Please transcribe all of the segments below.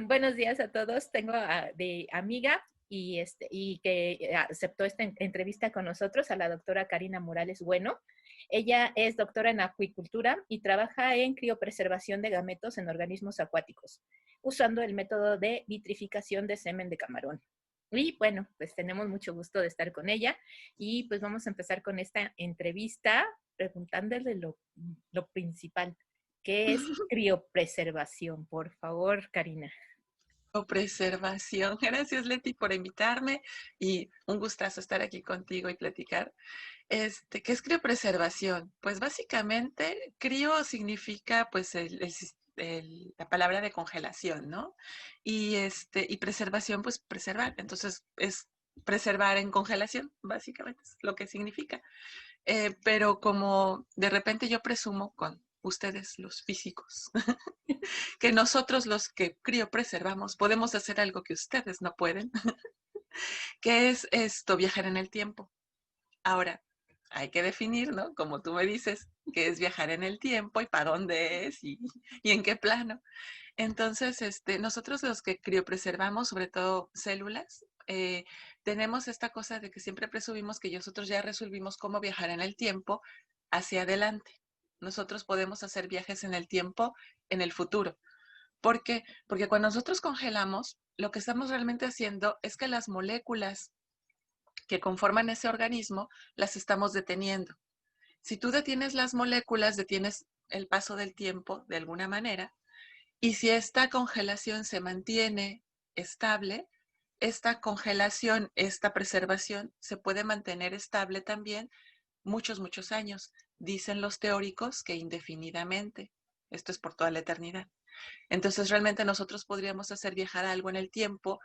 Buenos días a todos. Tengo de amiga y que aceptó esta entrevista con nosotros a la doctora Karina Morales Bueno. Ella es doctora en acuicultura y trabaja en criopreservación de gametos en organismos acuáticos, usando el método de vitrificación de semen de camarón. Y bueno, pues tenemos mucho gusto de estar con ella y pues vamos a empezar con esta entrevista preguntándole lo principal. ¿Qué es criopreservación? Por favor, Karina. O preservación. Gracias, Leti, por invitarme y un gustazo estar aquí contigo y platicar. ¿Qué es criopreservación? Pues básicamente, crio significa pues la palabra de congelación, ¿no? Y preservación, pues preservar. Entonces, es preservar en congelación, básicamente es lo que significa. Pero como de repente yo presumo con ustedes, los físicos, que nosotros los que criopreservamos podemos hacer algo que ustedes no pueden, que es esto, viajar en el tiempo. Ahora, hay que definir, ¿no? Como tú me dices, qué es viajar en el tiempo y para dónde es y en qué plano. Entonces, nosotros los que criopreservamos, sobre todo células, tenemos esta cosa de que siempre presumimos que nosotros ya resolvimos cómo viajar en el tiempo hacia adelante. Nosotros podemos hacer viajes en el tiempo en el futuro. ¿Por qué? Porque cuando nosotros congelamos, lo que estamos realmente haciendo es que las moléculas que conforman ese organismo las estamos deteniendo. Si tú detienes las moléculas, detienes el paso del tiempo de alguna manera, y si esta congelación se mantiene estable, esta congelación, esta preservación se puede mantener estable también muchos, muchos años. Dicen los teóricos que indefinidamente. Esto es por toda la eternidad. Entonces, realmente nosotros podríamos hacer viajar algo en el tiempo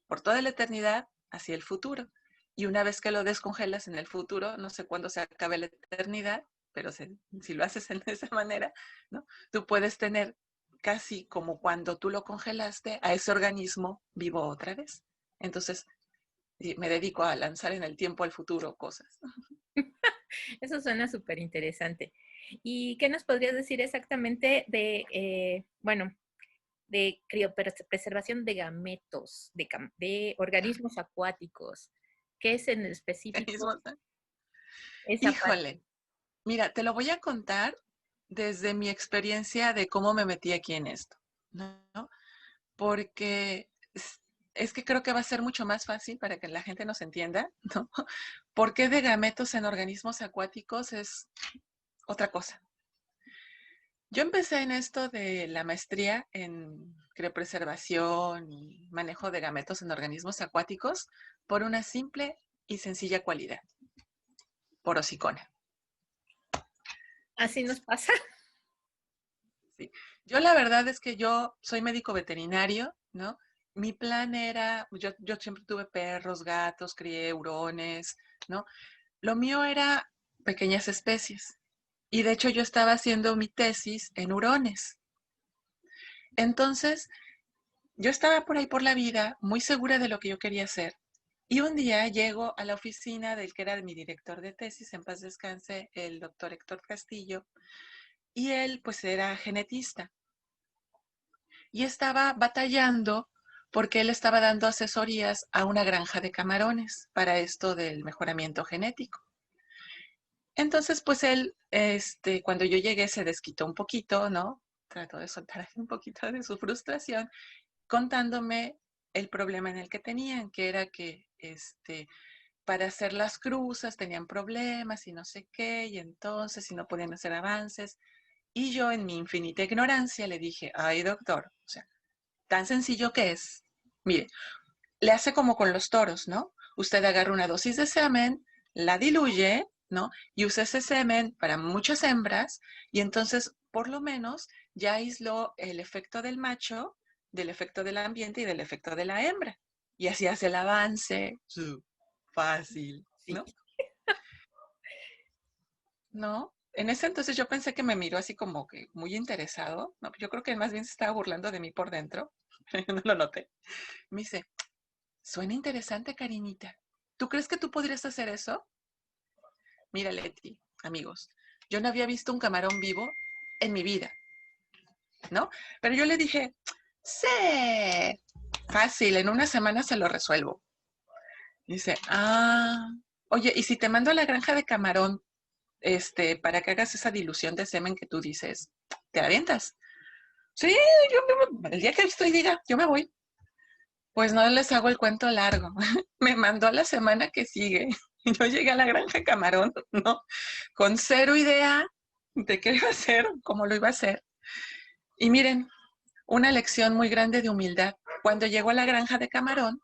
por toda la eternidad hacia el futuro. Y una vez que lo descongelas en el futuro, no sé cuándo se acabe la eternidad, pero si lo haces de esa manera, ¿no? Tú puedes tener casi como cuando tú lo congelaste a ese organismo vivo otra vez. Entonces, me dedico a lanzar en el tiempo al futuro cosas. Eso suena súper interesante. ¿Y qué nos podrías decir exactamente de criopreservación de gametos, de organismos acuáticos? ¿Qué es en específico esa parte? Híjole, mira, te lo voy a contar desde mi experiencia de cómo me metí aquí en esto, ¿no? Porque es que creo que va a ser mucho más fácil para que la gente nos entienda, ¿no? ¿Por qué de gametos en organismos acuáticos es otra cosa? Yo empecé en esto de la maestría en criopreservación y manejo de gametos en organismos acuáticos por una simple y sencilla cualidad, porosicona. Así nos pasa. Sí. Yo la verdad es que yo soy médico veterinario, ¿no? Mi plan era, yo siempre tuve perros, gatos, crié hurones, ¿no? Lo mío era pequeñas especies. Y de hecho yo estaba haciendo mi tesis en hurones. Entonces, yo estaba por ahí por la vida, muy segura de lo que yo quería hacer. Y un día llego a la oficina del que era mi director de tesis, en paz descanse, el doctor Héctor Castillo, y él pues era genetista. Y estaba batallando porque él estaba dando asesorías a una granja de camarones para esto del mejoramiento genético. Entonces, pues él, cuando yo llegué, se desquitó un poquito, ¿no? Trató de soltar un poquito de su frustración, contándome el problema en el que tenían, que era que, para hacer las cruzas tenían problemas y no sé qué, y entonces, si no podían hacer avances. Y yo, en mi infinita ignorancia, le dije, ay, doctor, o sea, tan sencillo que es. Mire, le hace como con los toros, ¿no? Usted agarra una dosis de semen, la diluye, ¿no? Y usa ese semen para muchas hembras y entonces, por lo menos, ya aisló el efecto del macho, del efecto del ambiente y del efecto de la hembra. Y así hace el avance. Fácil, Sí. ¿no? ¿No? En ese entonces yo pensé que me miró así como que muy interesado. No, yo creo que más bien se estaba burlando de mí por dentro. No lo noté. Me dice, suena interesante, cariñita. ¿Tú crees que tú podrías hacer eso? Mira, Leti, amigos, yo no había visto un camarón vivo en mi vida, ¿no? Pero yo le dije, Sí, fácil, en una semana se lo resuelvo. Dice, oye, ¿y si te mando a la granja de camarón, para que hagas esa dilución de semen que tú dices, ¿te la avientas? Sí, el día que estoy diga, yo me voy. Pues no les hago el cuento largo. Me mandó a la semana que sigue. Yo llegué a la granja de camarón, ¿no? Con cero idea de qué iba a hacer, cómo lo iba a hacer. Y miren, una lección muy grande de humildad. Cuando llego a la granja de camarón,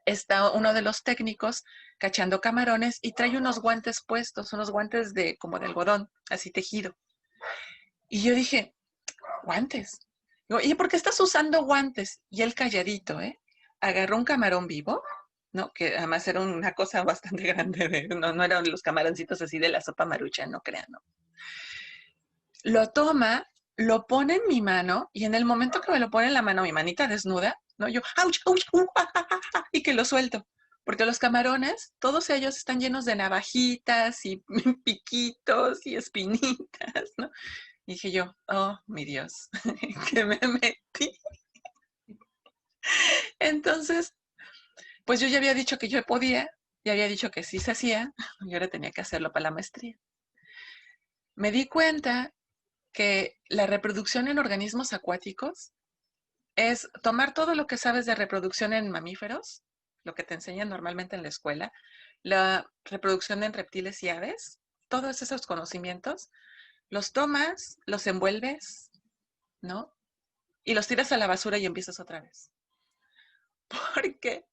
está uno de los técnicos cachando camarones y trae unos guantes puestos, unos guantes de como de algodón, así tejido. Y yo dije, guantes. Digo, ¿y por qué estás usando guantes? Y él calladito, ¿eh? Agarró un camarón vivo, ¿no? Que además era una cosa bastante grande, no eran los camaroncitos así de la sopa Marucha, no crean, ¿no? Lo toma, lo pone en mi mano y en el momento que me lo pone en la mano, mi manita desnuda, ¿no? Yo, ¡auch, auch, y que lo suelto. Porque los camarones, todos ellos están llenos de navajitas y piquitos y espinitas, ¿no? Y dije yo, oh, mi Dios, que me metí. Entonces, pues yo ya había dicho que yo podía, ya había dicho que sí se hacía, y ahora tenía que hacerlo para la maestría. Me di cuenta que la reproducción en organismos acuáticos es tomar todo lo que sabes de reproducción en mamíferos, lo que te enseñan normalmente en la escuela, la reproducción en reptiles y aves, todos esos conocimientos, los tomas, los envuelves, ¿no? Y los tiras a la basura y empiezas otra vez. Porque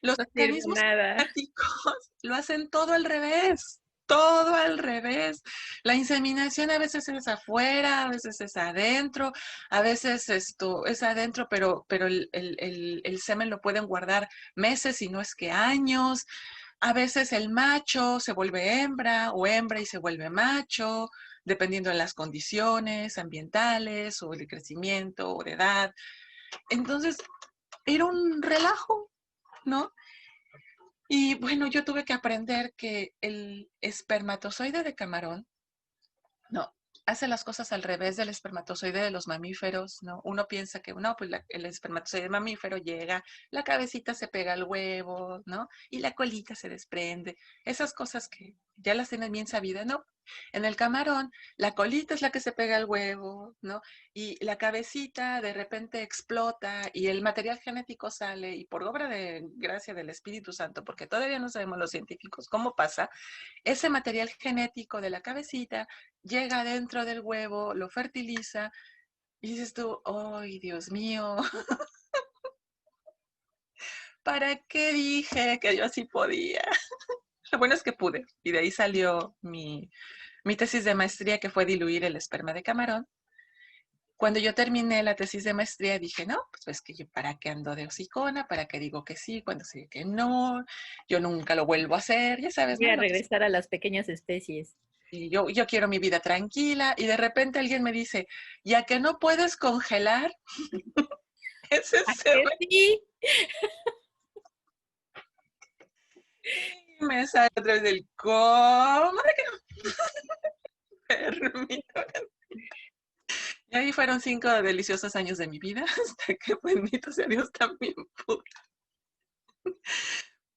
los No sirve organismos nada. acuáticos lo hacen todo al revés. Todo al revés. La inseminación a veces es afuera, a veces es adentro, a veces esto es adentro, pero el semen lo pueden guardar meses y no es que años. A veces el macho se vuelve hembra o hembra y se vuelve macho, dependiendo de las condiciones ambientales o de crecimiento o de edad. Entonces, era un relajo, ¿no? Y bueno, yo tuve que aprender que el espermatozoide de camarón, no, hace las cosas al revés del espermatozoide de los mamíferos, ¿no? Uno piensa que, no, pues el espermatozoide mamífero llega, la cabecita se pega al huevo, ¿no? Y la colita se desprende. Esas cosas que ya las tienen bien sabidas, ¿no? En el camarón, la colita es la que se pega al huevo, ¿no? Y la cabecita de repente explota y el material genético sale y por obra de gracia del Espíritu Santo, porque todavía no sabemos los científicos cómo pasa, ese material genético de la cabecita llega dentro del huevo, lo fertiliza y dices tú, ¡ay, Dios mío! ¿Para qué dije que yo así podía? Lo bueno es que pude y de ahí salió mi tesis de maestría, que fue diluir el esperma de camarón. Cuando yo terminé la tesis de maestría dije, no, pues que yo para qué ando de hocicona, para qué digo que sí, cuando sé que no, yo nunca lo vuelvo a hacer, ya sabes, Voy ¿no? a regresar a las pequeñas especies. Y yo quiero mi vida tranquila y de repente alguien me dice, ya que no puedes congelar, ese ¿A se que sí? me sale a través del cómo de que no permito. Y ahí fueron 5 deliciosos años de mi vida, hasta que bendito sea Dios también pude.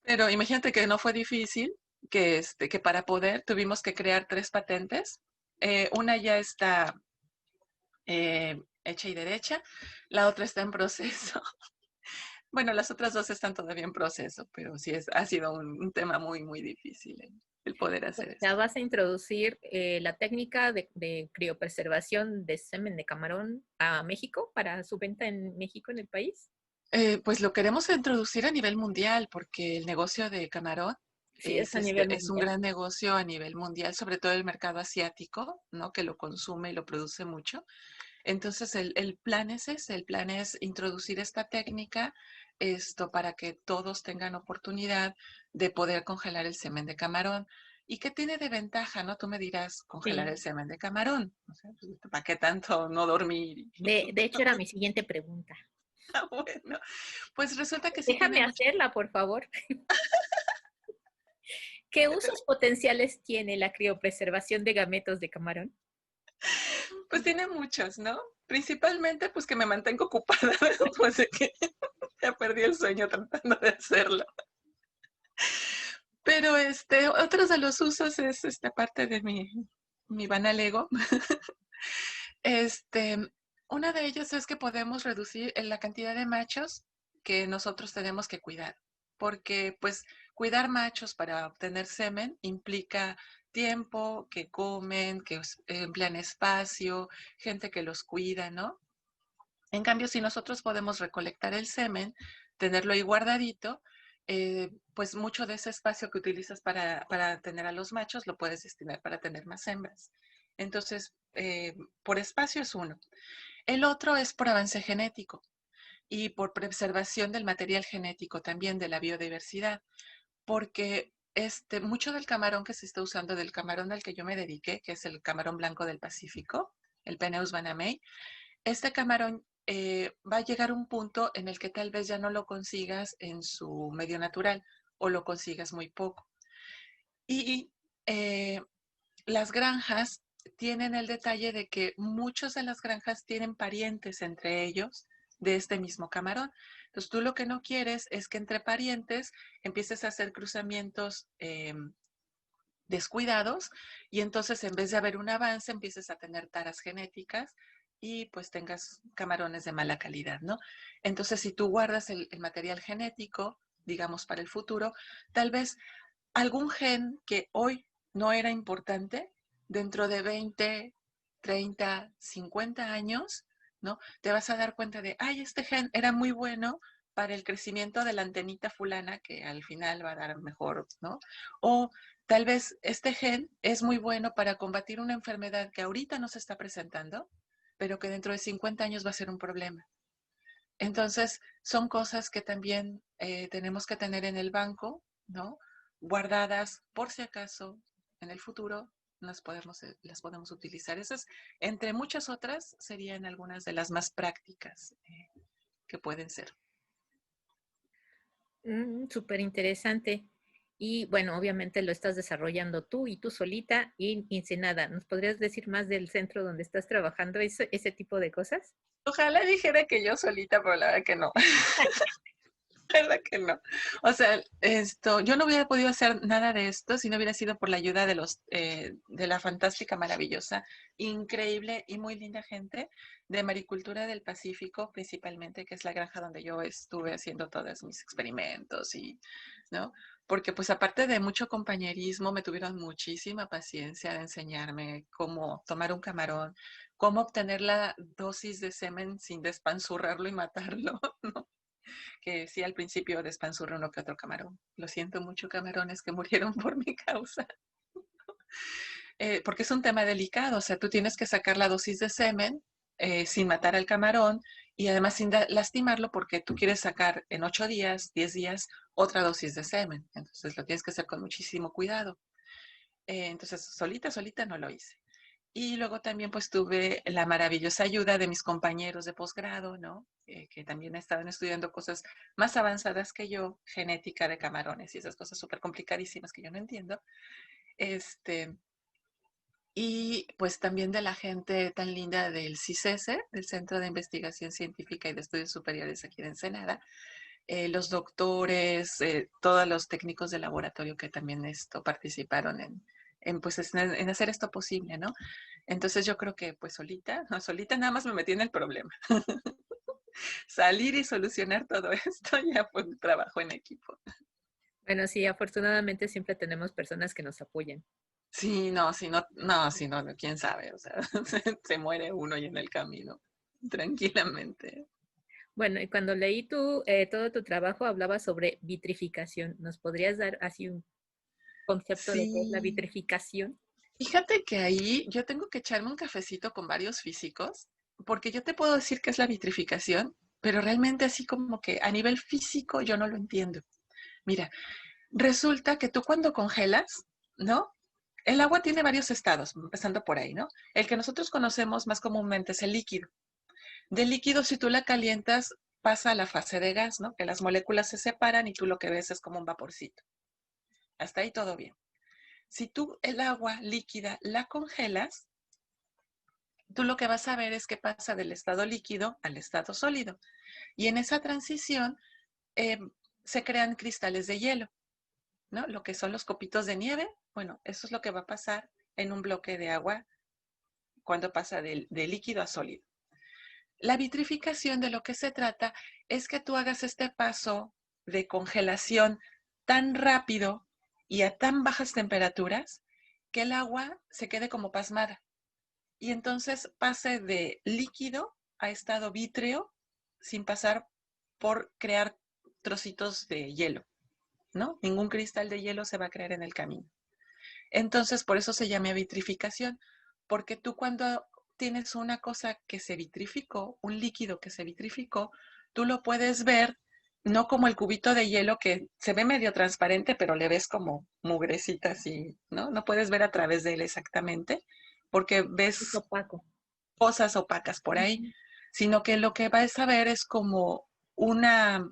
Pero imagínate que no fue difícil, que para poder tuvimos que crear 3 patentes. Una ya está hecha y derecha, la otra está en proceso. Bueno, las otras 2 están todavía en proceso, pero sí ha sido un tema muy, muy difícil el poder O hacer sea, esto. vas a introducir la técnica de criopreservación de semen de camarón a México para su venta en México, en el país. Pues lo queremos introducir a nivel mundial porque el negocio de camarón Sí, es a nivel es un mundial. gran negocio a nivel mundial, sobre todo el mercado asiático, ¿no? Que lo consume y lo produce mucho. Entonces el plan es ese, el plan es introducir esta técnica para que todos tengan oportunidad de poder congelar el semen de camarón. ¿Y qué tiene de ventaja, no? Tú me dirás, congelar Sí. el semen de camarón. O sea, pues, ¿para qué tanto no dormir? De hecho, era mi siguiente pregunta. Bueno, pues resulta que sí tiene Déjame mucho. hacerla, por favor. ¿Qué usos potenciales tiene la criopreservación de gametos de camarón? Pues tiene muchos, ¿no? Principalmente, pues que me mantengo ocupada después de que ya perdí el sueño tratando de hacerlo. Pero otros de los usos es esta parte de mi banal ego. Este, Una de ellos es que podemos reducir la cantidad de machos que nosotros tenemos que cuidar, porque pues cuidar machos para obtener semen implica tiempo, que comen, que emplean espacio, gente que los cuida, ¿no? En cambio, si nosotros podemos recolectar el semen, tenerlo ahí guardadito, pues mucho de ese espacio que utilizas para tener a los machos lo puedes destinar para tener más hembras. Entonces, por espacio es uno. El otro es por avance genético y por preservación del material genético también de la biodiversidad, porque mucho del camarón que se está usando, del camarón al que yo me dediqué, que es el camarón blanco del Pacífico, el Peneus banamei, este camarón va a llegar a un punto en el que tal vez ya no lo consigas en su medio natural o lo consigas muy poco. Y eh, las granjas tienen el detalle de que muchas de las granjas tienen parientes entre ellos de este mismo camarón. Entonces tú lo que no quieres es que entre parientes empieces a hacer cruzamientos descuidados y entonces en vez de haber un avance empieces a tener taras genéticas y pues tengas camarones de mala calidad, ¿no? Entonces si tú guardas el material genético, digamos para el futuro, tal vez algún gen que hoy no era importante, dentro de 20, 30, 50 años, ¿no? Te vas a dar cuenta de, ay, este gen era muy bueno para el crecimiento de la antenita fulana que al final va a dar mejor, ¿no? O tal vez este gen es muy bueno para combatir una enfermedad que ahorita no se está presentando, pero que dentro de 50 años va a ser un problema. Entonces, son cosas que también tenemos que tener en el banco, ¿no? Guardadas por si acaso en el futuro las podemos utilizar. Esas, entre muchas otras, serían algunas de las más prácticas que pueden ser. Súper interesante. Y bueno, obviamente lo estás desarrollando tú y tú solita y sin nada. ¿Nos podrías decir más del centro donde estás trabajando, ese tipo de cosas? Ojalá dijera que yo solita, pero la verdad que no. La verdad que no. O sea, yo no hubiera podido hacer nada de esto si no hubiera sido por la ayuda de la fantástica, maravillosa, increíble y muy linda gente de Maricultura del Pacífico, principalmente, que es la granja donde yo estuve haciendo todos mis experimentos y, ¿no? Porque pues aparte de mucho compañerismo, me tuvieron muchísima paciencia de enseñarme cómo tomar un camarón, cómo obtener la dosis de semen sin despanzurrarlo y matarlo, ¿no? Que sí al principio despanzurré uno que otro camarón. Lo siento mucho, camarones que murieron por mi causa. Porque es un tema delicado, o sea, tú tienes que sacar la dosis de semen sin matar al camarón y además sin lastimarlo porque tú quieres sacar en 8 días, 10 días, otra dosis de semen. Entonces lo tienes que hacer con muchísimo cuidado. Entonces, solita no lo hice. Y luego también pues tuve la maravillosa ayuda de mis compañeros de posgrado, ¿no? Que también estaban estudiando cosas más avanzadas que yo, genética de camarones y esas cosas súper complicadísimas que yo no entiendo. Este, y pues también de la gente tan linda del CICESE, del Centro de Investigación Científica y de Estudios Superiores aquí de Ensenada, los doctores, todos los técnicos de laboratorio que también participaron en hacer esto posible, ¿no? Entonces yo creo que pues solita, no, solita nada más me metí en el problema. Salir y solucionar todo esto ya fue un trabajo en equipo. Bueno, sí, afortunadamente siempre tenemos personas que nos apoyan. Sí, no, si no, no, si no, quién sabe, o sea, se muere uno y en el camino, tranquilamente. Bueno, y cuando leí todo tu trabajo, hablaba sobre vitrificación. ¿Nos podrías dar así un concepto de qué es la Sí, vitrificación? fíjate que ahí yo tengo que echarme un cafecito con varios físicos, porque yo te puedo decir qué es la vitrificación, pero realmente así como que a nivel físico yo no lo entiendo. Mira, resulta que tú cuando congelas, ¿no? El agua tiene varios estados, empezando por ahí, ¿no? El que nosotros conocemos más comúnmente es el líquido. Del líquido, si tú la calientas, pasa a la fase de gas, ¿no? Que las moléculas se separan y tú lo que ves es como un vaporcito. Hasta ahí todo bien. Si tú el agua líquida la congelas, tú lo que vas a ver es que pasa del estado líquido al estado sólido. Y en esa transición eh, se crean cristales de hielo, ¿no? Lo que son los copitos de nieve, bueno, eso es lo que va a pasar en un bloque de agua cuando pasa de líquido a sólido. La vitrificación, de lo que se trata es que tú hagas este paso de congelación tan rápido y a tan bajas temperaturas que el agua se quede como pasmada y entonces pase de líquido a estado vítreo sin pasar por crear trocitos de hielo, ¿no? Ningún cristal de hielo se va a crear en el camino. Entonces, por eso se llama vitrificación, porque tú cuando tienes una cosa que se vitrificó, un líquido que se vitrificó, tú lo puedes ver no como el cubito de hielo que se ve medio transparente, pero le ves como mugrecita así, ¿no? No puedes ver a través de él exactamente, porque Es ves opaco. cosas opacas por ahí, Ujú. sino que lo que vas a ver es como una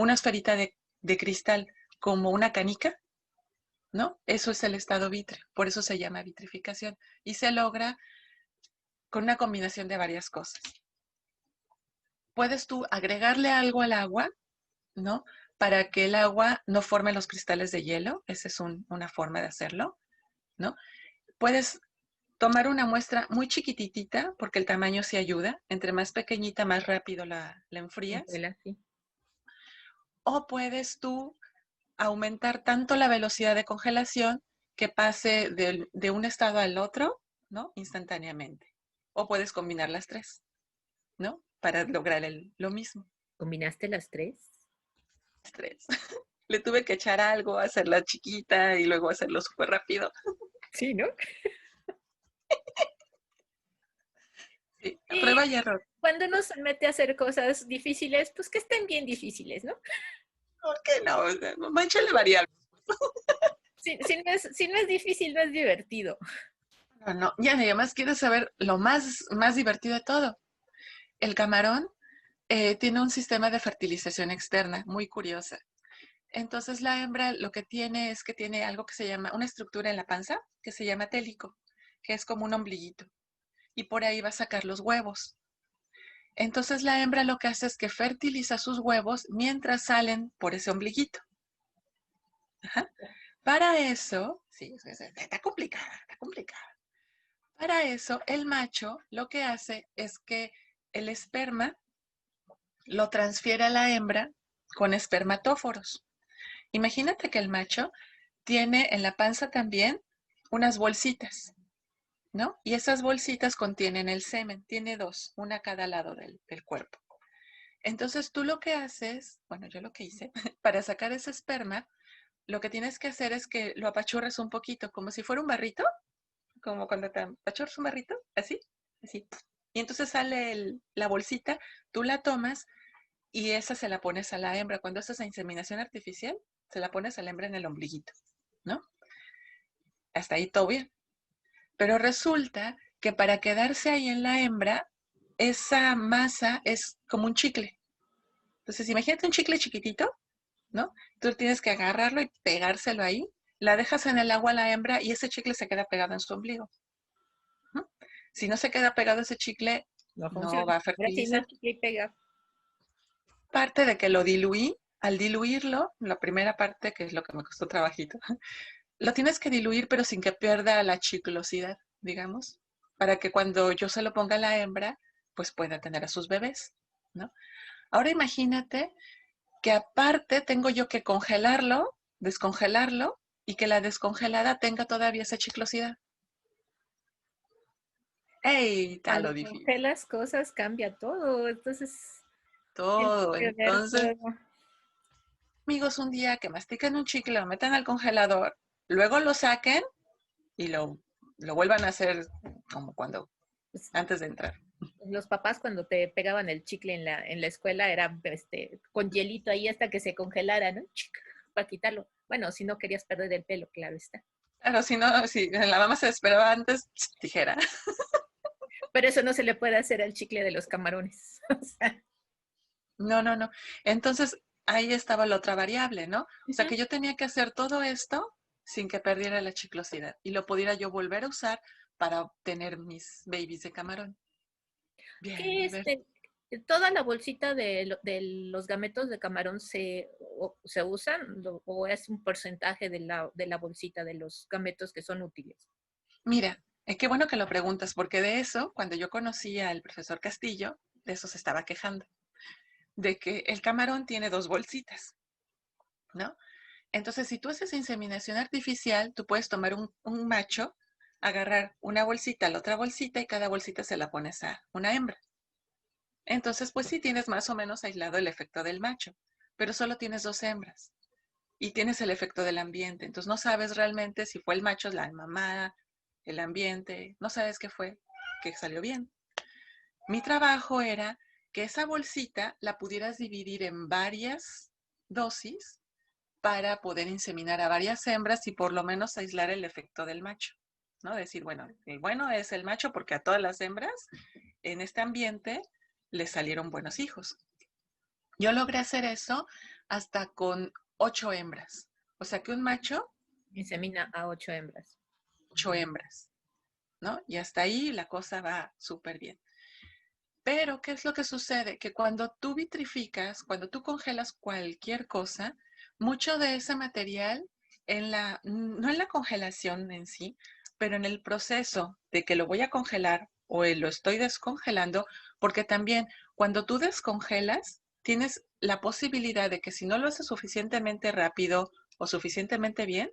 esferita de cristal, como una canica, ¿no? Eso es el estado vítreo, por eso se llama vitrificación y se logra con una combinación de varias cosas. Puedes tú agregarle algo al agua, ¿no? Para que el agua no forme los cristales de hielo, esa es una forma de hacerlo, ¿no? Puedes tomar una muestra muy chiquititita, porque el tamaño sí ayuda, entre más pequeñita, más rápido la enfrías, Congela, sí. o puedes tú aumentar tanto la velocidad de congelación que pase de un estado al otro, ¿no? Instantáneamente. O puedes combinar las tres, ¿no? Para lograr lo mismo. ¿Combinaste las tres? Las tres. Le tuve que echar algo, hacerla chiquita y luego hacerlo súper rápido. Sí, ¿no? Sí, a Y prueba y error. cuando uno se mete a hacer cosas difíciles, pues que estén bien difíciles, ¿no? ¿Por qué no? O sea, manchale variable. Si no es difícil, no es divertido. No, no. Y además quieres saber lo más divertido de todo. El camarón tiene un sistema de fertilización externa muy curiosa. Entonces la hembra lo que tiene es que tiene algo que se llama, una estructura en la panza que se llama télico, que es como un ombliguito. Y por ahí va a sacar los huevos. Entonces la hembra lo que hace es que fertiliza sus huevos mientras salen por ese ombliguito. Ajá. Para eso, sí, está complicada, está complicada. Para eso, el macho lo que hace es que el esperma lo transfiere a la hembra con espermatóforos. Imagínate que el macho tiene en la panza también unas bolsitas, ¿no? Y esas bolsitas contienen el semen, tiene dos, una a cada lado del cuerpo. Entonces tú lo que haces, bueno, yo lo que hice, para sacar ese esperma, lo que tienes que hacer es que lo apachurras un poquito, como si fuera un barrito, como cuando te apachurras un barrito, así, así. Y entonces sale la bolsita, tú la tomas y esa se la pones a la hembra. Cuando haces la inseminación artificial, se la pones a la hembra en el ombliguito, ¿no? Hasta ahí todo bien. Pero resulta que para quedarse ahí en la hembra, esa masa es como un chicle. Entonces, imagínate un chicle chiquitito, ¿no? Tú tienes que agarrarlo y pegárselo ahí, la dejas en el agua a la hembra y ese chicle se queda pegado en su ombligo. ¿No? Si no se queda pegado ese chicle, No no funciona. va a Ahora sí, no fertilizar. chicle y pega. Parte de que lo diluí, al diluirlo, la primera parte, que es lo que me costó trabajito, lo tienes que diluir pero sin que pierda la chiclosidad, digamos, para que cuando yo se lo ponga a la hembra, pues pueda tener a sus bebés, ¿no? Ahora imagínate que aparte tengo yo que congelarlo, descongelarlo y que la descongelada tenga todavía esa chiclosidad. ¡Ey! Está Cuando lo difícil. congelas cosas, cambia todo. Entonces, tienes Todo. que ver Entonces, todo. amigos, un día que mastiquen un chicle, lo metan al congelador, luego lo saquen y lo vuelvan a hacer como cuando, Pues, antes de entrar. los papás cuando te pegaban el chicle en la escuela era con hielito ahí hasta que se congelara, ¿no? Para quitarlo. Bueno, si no querías perder el pelo, claro está. Claro, si no, si la mamá se esperaba antes, tijera. Pero eso no se le puede hacer al chicle de los camarones. O sea, No, no, no. Entonces, ahí estaba la otra variable, ¿no? O sea, ujú. que yo tenía que hacer todo esto sin que perdiera la chiclosidad y lo pudiera yo volver a usar para obtener mis babies de camarón. Bien, ¿Qué a ver. toda la bolsita de los gametos de camarón se usan o es un porcentaje de la bolsita de los gametos que son útiles? Mira, qué bueno que lo preguntas, porque de eso, cuando yo conocí al profesor Castillo, de eso se estaba quejando, de que el camarón tiene dos bolsitas, ¿no? Entonces, si tú haces inseminación artificial, tú puedes tomar un macho, agarrar una bolsita, la otra bolsita, y cada bolsita se la pones a una hembra. Entonces, pues sí tienes más o menos aislado el efecto del macho, pero solo tienes dos hembras y tienes el efecto del ambiente. Entonces, no sabes realmente si fue el macho, la mamá, el ambiente, no sabes qué fue, que salió bien. Mi trabajo era que esa bolsita la pudieras dividir en varias dosis para poder inseminar a varias hembras y por lo menos aislar el efecto del macho, ¿no? Decir, bueno, el bueno es el macho porque a todas las hembras en este ambiente les salieron buenos hijos. Yo logré hacer eso hasta con 8 hembras. O sea que un macho, Insemina a 8 hembras. 8 hembras, ¿no? Y hasta ahí la cosa va súper bien. Pero, ¿qué es lo que sucede? Que cuando tú vitrificas, cuando tú congelas cualquier cosa, mucho de ese material, no en la congelación en sí, pero en el proceso de que lo voy a congelar o lo estoy descongelando, porque también cuando tú descongelas, tienes la posibilidad de que si no lo haces suficientemente rápido o suficientemente bien,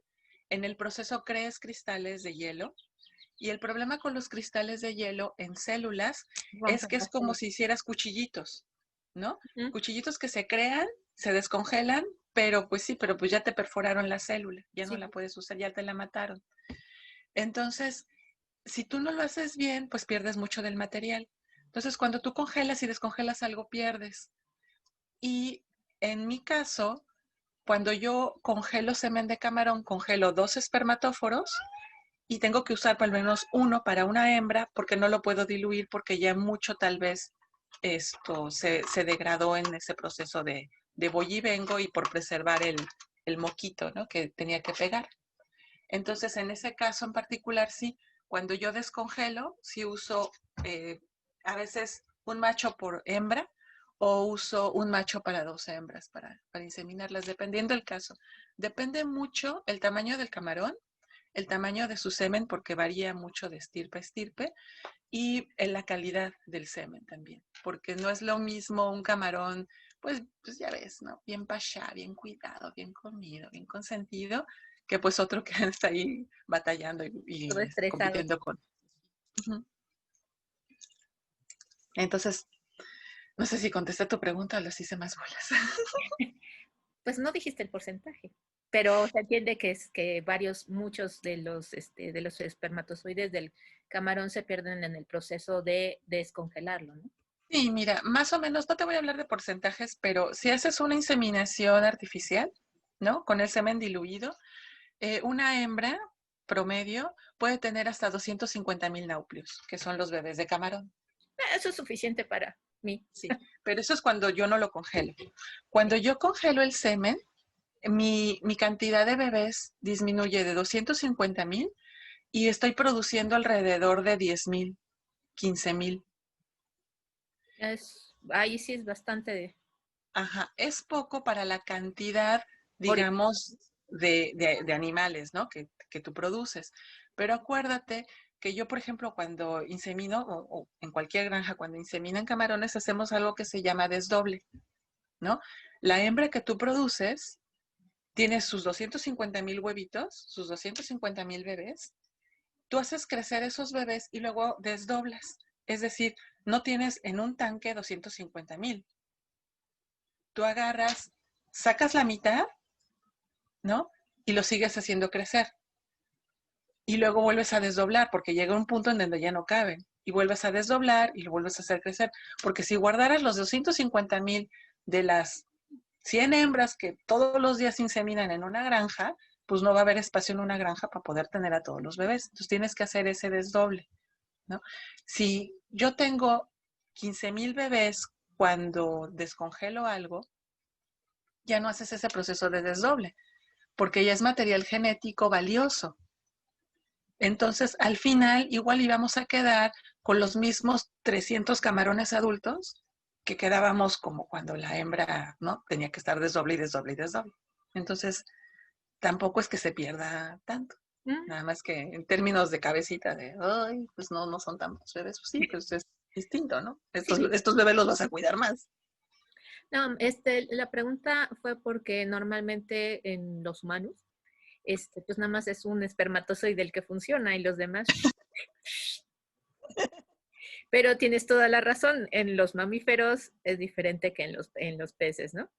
en el proceso crees cristales de hielo y el problema con los cristales de hielo en células es Rompen que es las como células. si hicieras cuchillitos, ¿no? Ujú. Cuchillitos que se crean, se descongelan, pero pues sí, pero pues ya te perforaron la célula, ya no Sí, la puedes usar, ya te la mataron. Entonces, si tú no lo haces bien, pues pierdes mucho del material. Entonces, cuando tú congelas y descongelas algo, pierdes. Y en mi caso, cuando yo congelo semen de camarón, congelo 2 espermatóforos y tengo que usar por lo menos uno para una hembra porque no lo puedo diluir porque ya mucho tal vez esto se degradó en ese proceso de voy y vengo y por preservar el moquito, ¿no? Que tenía que pegar. Entonces, en ese caso en particular, sí, cuando yo descongelo, sí uso a veces un macho por hembra o uso un macho para 2 hembras para inseminarlas, dependiendo del caso. Depende mucho el tamaño del camarón, el tamaño de su semen, porque varía mucho de estirpe a estirpe, y en la calidad del semen también, porque no es lo mismo un camarón, pues ya ves, ¿no? Bien pachá, bien cuidado, bien comido, bien consentido, que pues otro que está ahí batallando todo y estresado. compitiendo con. Ujú. Entonces, no sé si contesté tu pregunta o las hice más bolas. Pues no dijiste el porcentaje, pero se entiende que es que muchos de los espermatozoides del camarón se pierden en el proceso de descongelarlo, ¿no? Sí, mira, más o menos, no te voy a hablar de porcentajes, pero si haces una inseminación artificial, ¿no? Con el semen diluido, una hembra promedio puede tener hasta 250,000 náuplios, que son los bebés de camarón. Eso es suficiente para mí. Sí, pero eso es cuando yo no lo congelo. Cuando yo congelo el semen, mi cantidad de bebés disminuye de 250,000 y estoy produciendo alrededor de 10,000, 15,000. Ahí sí es bastante Ajá, es poco para la cantidad, ori- digamos, de animales, ¿no? Que tú produces. Pero acuérdate que yo, por ejemplo, cuando insemino, o en cualquier granja, cuando inseminan camarones, hacemos algo que se llama desdoble, ¿no? La hembra que tú produces tiene sus 250,000 huevitos, sus 250,000 bebés. Tú haces crecer esos bebés y luego desdoblas. Es decir, no tienes en un tanque 250,000. Tú agarras, sacas la mitad, ¿no? Y lo sigues haciendo crecer. Y luego vuelves a desdoblar porque llega un punto en donde ya no caben. Y vuelves a desdoblar y lo vuelves a hacer crecer. Porque si guardaras los 250,000 de las 100 hembras que todos los días inseminan en una granja, pues no va a haber espacio en una granja para poder tener a todos los bebés. Entonces tienes que hacer ese desdoble, ¿no? Si yo tengo 15,000 bebés cuando descongelo algo, ya no haces ese proceso de desdoble porque ya es material genético valioso. Entonces, al final, igual íbamos a quedar con los mismos 300 camarones adultos que quedábamos como cuando la hembra, ¿no? Tenía que estar desdoble y desdoble y desdoble. Entonces, tampoco es que se pierda tanto. Mm. Nada más que en términos de cabecita de, ay, pues no, no son tantos bebés. Pues sí, pues es distinto, ¿no? Sí. Estos bebés los vas a cuidar más. No, la pregunta fue porque normalmente en los humanos, pues nada más es un espermatozoide el que funciona y los demás. Pero tienes toda la razón, en los mamíferos es diferente que en los peces, ¿no?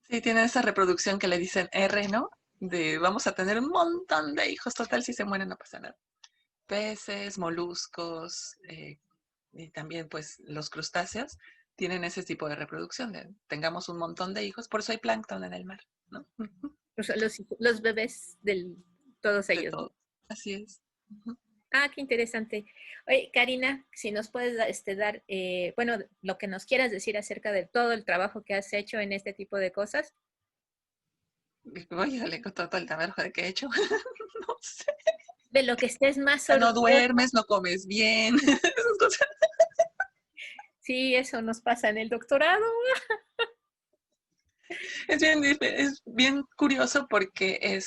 Sí, tienen esa reproducción que le dicen R, ¿no? De vamos a tener un montón de hijos, total, si se mueren no pasa nada. Peces, moluscos, y también pues los crustáceos tienen ese tipo de reproducción, de tengamos un montón de hijos, por eso hay plancton en el mar, ¿no? O sea, los bebés todos De ellos, ¿no? todo. Así es. Ah, qué interesante. Oye, Karina, si nos puedes dar, bueno, lo que nos quieras decir acerca de todo el trabajo que has hecho en este tipo de cosas. Oye, le contó todo el trabajo de que he hecho. No sé. De lo que estés más No orgullosa. duermes, no comes bien. Esas cosas. Sí, eso nos pasa en el doctorado. Es bien curioso porque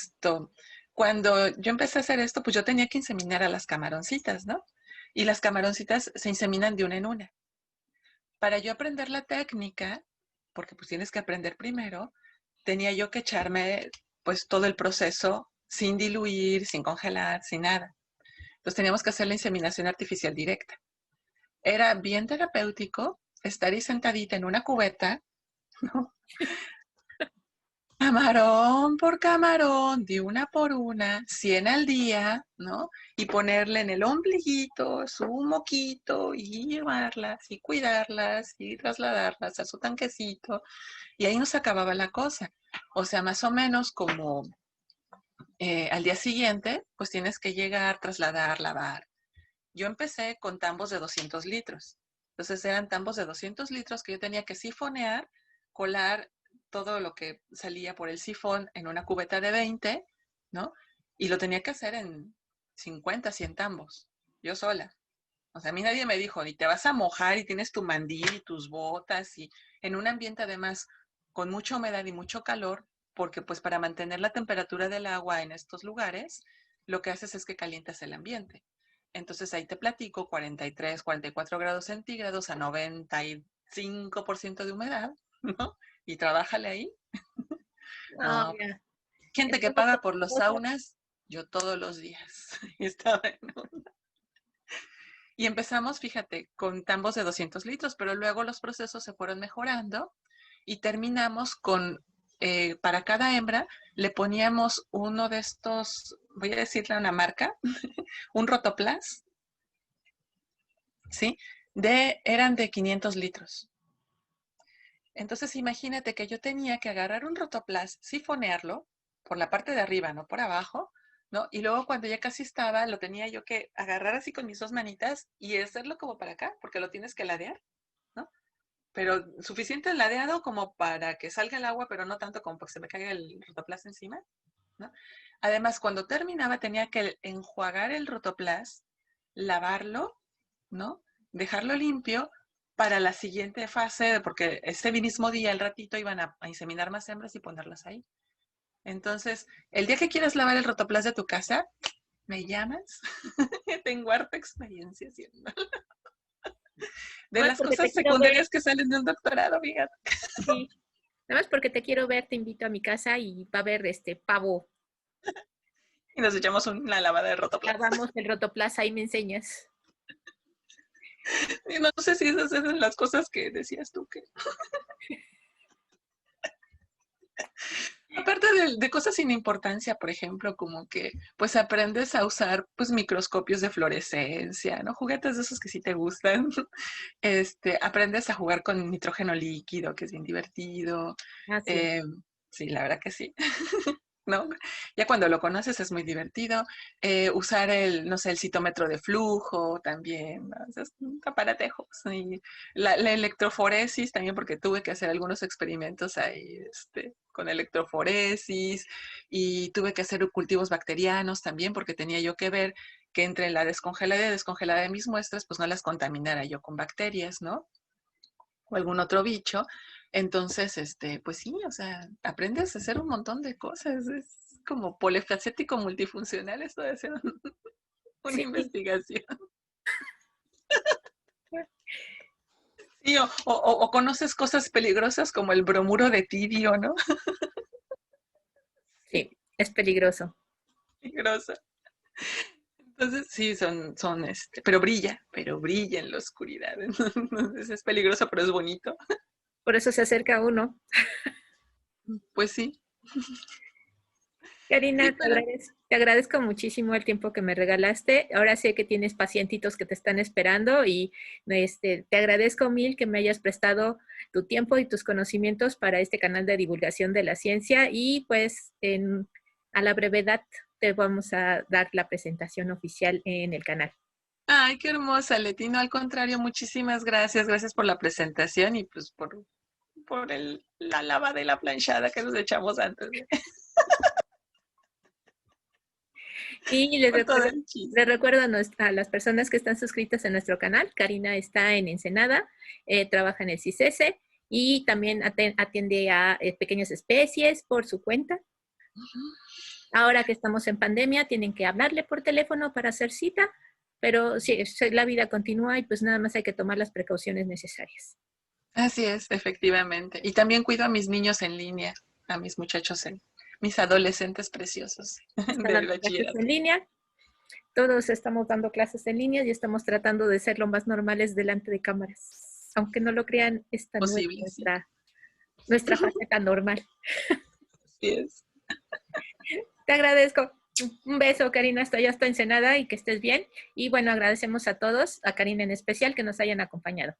cuando yo empecé a hacer esto, pues yo tenía que inseminar a las camaroncitas, ¿no? Y las camaroncitas se inseminan de una en una. Para yo aprender la técnica, porque pues tienes que aprender primero, tenía yo que echarme pues todo el proceso sin diluir, sin congelar, sin nada. Entonces teníamos que hacer la inseminación artificial directa. Era bien terapéutico estar ahí sentadita en una cubeta, ¿no? Camarón por camarón, de una por una, 100 al día, ¿no? Y ponerle en el ombliguito su moquito y llevarlas y cuidarlas y trasladarlas a su tanquecito. Y ahí nos acababa la cosa. O sea, más o menos como al día siguiente, pues tienes que llegar, trasladar, lavar. Yo empecé con tambos de 200 litros. Entonces eran tambos de 200 litros que yo tenía que sifonear, colar todo lo que salía por el sifón en una cubeta de 20, ¿no? Y lo tenía que hacer en 50, 100 tambos, yo sola. O sea, a mí nadie me dijo, ni te vas a mojar y tienes tu mandil y tus botas y en un ambiente además con mucha humedad y mucho calor, porque pues para mantener la temperatura del agua en estos lugares, lo que haces es que calientas el ambiente. Entonces ahí te platico 43, 44 grados centígrados a 95% de humedad, ¿no? Y trabájale ahí. No, No, ya. gente que Entiendo paga que por los cosas. saunas, yo todos los días. Y estaba en y empezamos, fíjate, con tambos de 200 litros, pero luego los procesos se fueron mejorando y terminamos con, para cada hembra, le poníamos uno de estos, voy a decirle una marca, un Rotoplas, ¿sí? Eran de 500 litros. Entonces imagínate que yo tenía que agarrar un Rotoplas, sifonearlo por la parte de arriba, no por abajo, ¿no? Y luego cuando ya casi estaba, lo tenía yo que agarrar así con mis dos manitas y hacerlo como para acá, porque lo tienes que ladear, ¿no? Pero suficiente ladeado como para que salga el agua, pero no tanto como para que se me caiga el Rotoplas encima, ¿no? Además, cuando terminaba tenía que enjuagar el Rotoplas, lavarlo, ¿no? Dejarlo limpio para la siguiente fase, porque ese mismo día, al ratito, iban a inseminar más hembras y ponerlas ahí. Entonces, el día que quieras lavar el Rotoplas de tu casa, me llamas. Tengo harta experiencia haciendo. De Nada más las porque te cosas quiero ver, secundarias que salen de un doctorado, fíjate. sí. Nada más porque te quiero ver, te invito a mi casa y va a haber pavo. Y nos echamos una lavada de Rotoplas. Lavamos el Rotoplaza y me enseñas. Y no sé si esas eran las cosas que decías tú que. Aparte de cosas sin importancia, por ejemplo, como que pues aprendes a usar pues microscopios de fluorescencia, ¿no? Juguetes de esos que sí te gustan. Aprendes a jugar con nitrógeno líquido, que es bien divertido. Ah, sí. Eh, sí, la verdad que sí. ¿No? Ya cuando lo conoces es muy divertido. Usar no sé, el citómetro de flujo también, ¿no? Es un aparatejo. Sí. La electroforesis también, porque tuve que hacer algunos experimentos ahí, con electroforesis y tuve que hacer cultivos bacterianos también, porque tenía yo que ver que entre la descongelada y descongelada de mis muestras, pues no las contaminara yo con bacterias, ¿no? O algún otro bicho. Entonces, pues sí, o sea, aprendes a hacer un montón de cosas. Es como polifacético multifuncional esto de hacer una Sí. investigación. Sí, o conoces cosas peligrosas como el bromuro de tidio, ¿no? Sí, es peligroso. Peligrosa. Entonces, sí, pero brilla en la oscuridad. Entonces es peligroso, pero es bonito. Por eso se acerca a uno. Pues sí. Sí, Karina, pero te agradezco muchísimo el tiempo que me regalaste. Ahora sé que tienes pacientitos que te están esperando y te agradezco mil que me hayas prestado tu tiempo y tus conocimientos para este canal de divulgación de la ciencia y pues a la brevedad te vamos a dar la presentación oficial en el canal. ay, qué hermosa, Leti. No, al contrario, muchísimas gracias. Gracias por la presentación y pues por la lavada y la planchada que nos echamos antes. Y Por todo el les chisme. recuerdo a las personas que están suscritas en nuestro canal. Karina está en Ensenada, trabaja en el CICESE y también atiende a pequeñas especies por su cuenta. Ahora que estamos en pandemia, tienen que hablarle por teléfono para hacer cita, pero sí, la vida continúa y pues nada más hay que tomar las precauciones necesarias. Así es, efectivamente. Y también cuido a mis niños en línea, a mis muchachos, mis adolescentes preciosos Están del dando clases bachillerato. en línea, todos estamos dando clases en línea y estamos tratando de ser lo más normales delante de cámaras. Aunque no lo crean, esta no es Posible, sí. nuestra faceta normal. Así es. Te agradezco. Un beso, Karina, hasta allá, hasta Ensenada y que estés bien. Y bueno, agradecemos a todos, a Karina en especial, que nos hayan acompañado.